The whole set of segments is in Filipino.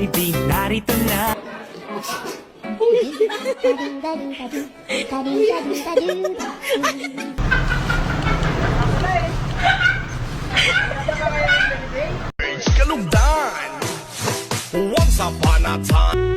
Jollibee, narito na. Kalugdan. Once upon a time.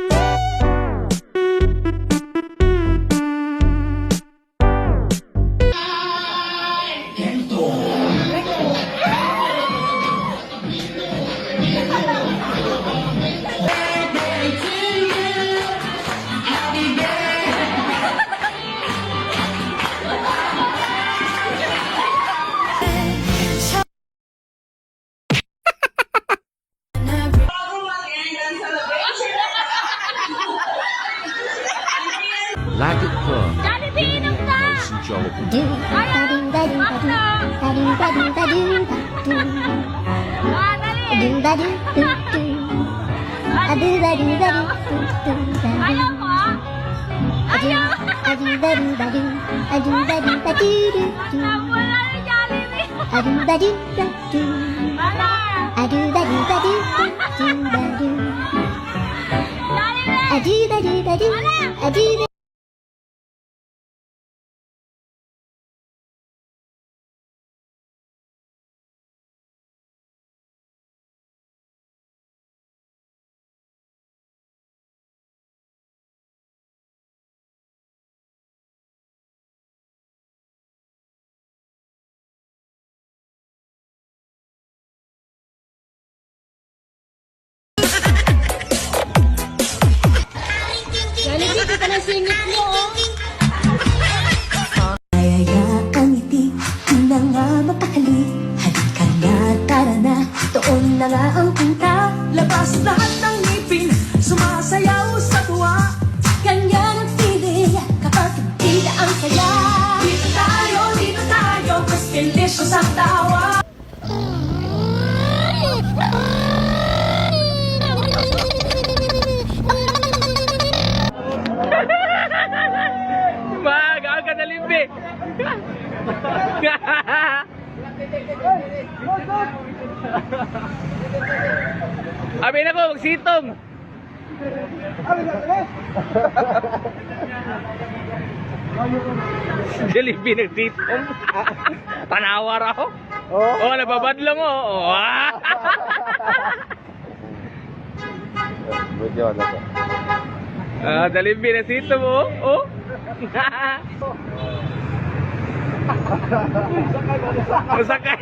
Lagi ko. Jollibee, inom ka! Si Jollibee. Ah, dali! Ayaw mo, ah? Ayaw! Wala na Jollibee! Wala! Jollibee! Jollibee, kita na singit mo, oh! Kayayaan ngiti, di na nga mapakali. Halika na, tara na, doon na nga ang punta. Labas lahat ng ngipin, sumasayaw sa tuwa. Ganyan ang feeling, kapag hindi na ang saya. Dito tayo, mas delicious ang tawa. Magaan ka na, Limbi! Amin ako, magsitong! Si Limbi nagsitong. Tanawa raw. Oh, nababad lang oh. Dalimbi nagsitong oh. Oh. Masakay.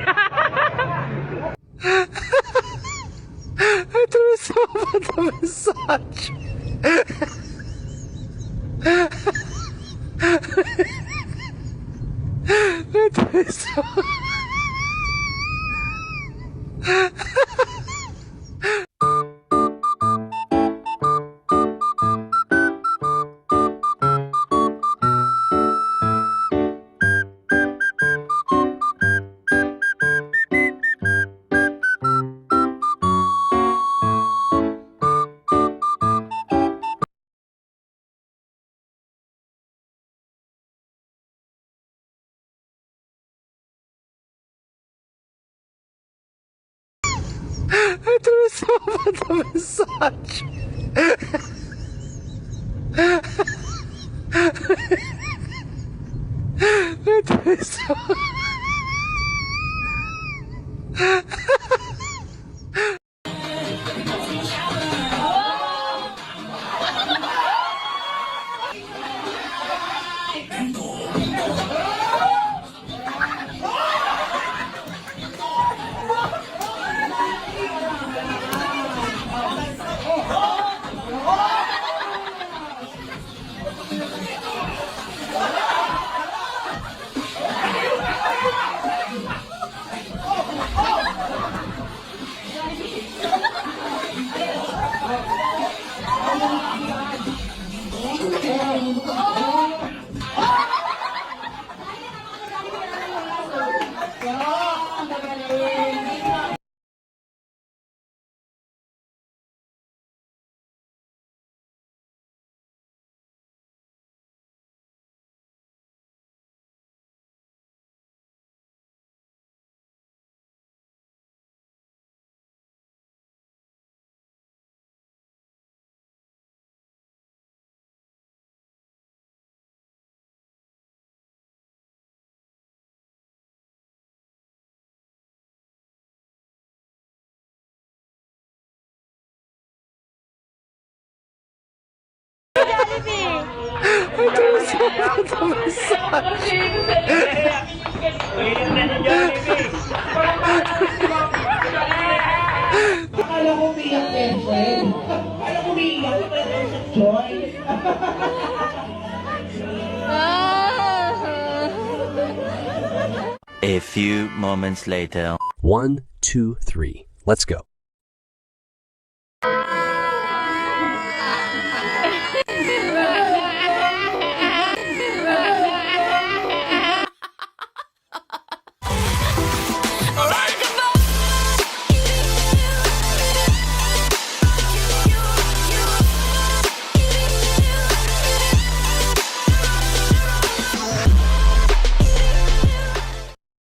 Ito na sobrang na massage. Ito na sobrang. Ito na sobrang na massage. Ito na sobrang. Akala ko umiyak na yan, friend. Akala ko umiyak na yan sa joy. A few moments later. 1, 2, 3. Let's go.